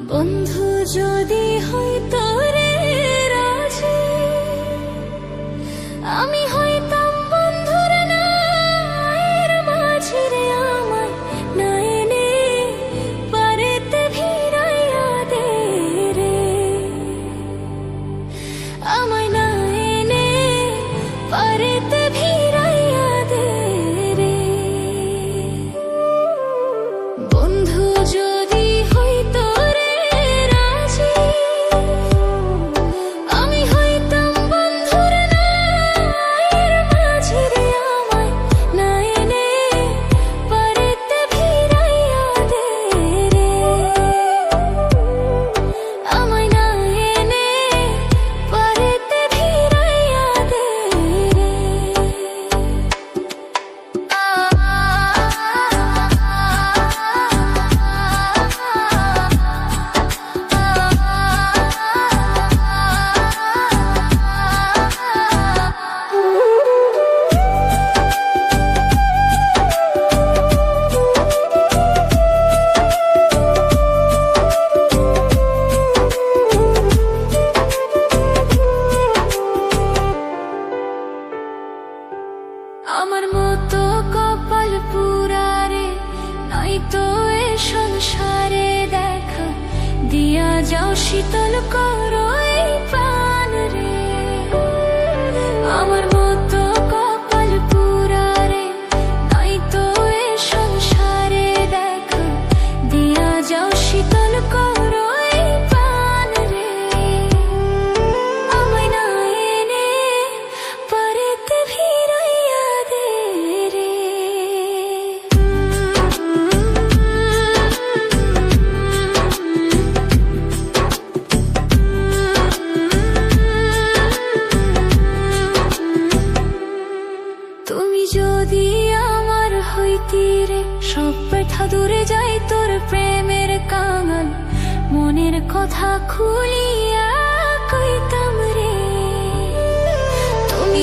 বন্ধু যদি হইতো রে রাজি, আমি হইতাম বন্ধুর নায়ের মাঝি রে। আমায় না এনে পারেতে ভিড়াইয়া দে রে, আমায় না এনে পারেতে ভিড়াইয়া দে রে। বন্ধু যদি হইতো রে রাজি, আমি হইতাম বন্ধুর নায়ের মাঝি রে। আমায় না এনে পারেতে ভিড়াইয়া দে রে, আমায় না এনে পারেতে ভিড়াইয়া দে রে। আমার মতো কপাল পুরারে নাই তো এ সংসারে দেখা, দিয়া যাও শীতল করো এই প্রাণ রে। আমার মতো কপাল পুরারে নাই তো এ সংসারে দেখা, দিয়া যাও শীতল করো এই প্রাণ রে। আমায় না এনে পারেতে ভিড়াইয়া দে রে। তুমি যদি আমার হইতি রে, সব ব্যথা দূরে যাই তোর প্রেমের কাঙাল, মনের কথা খুলিয়া কইতাম রে। তুমি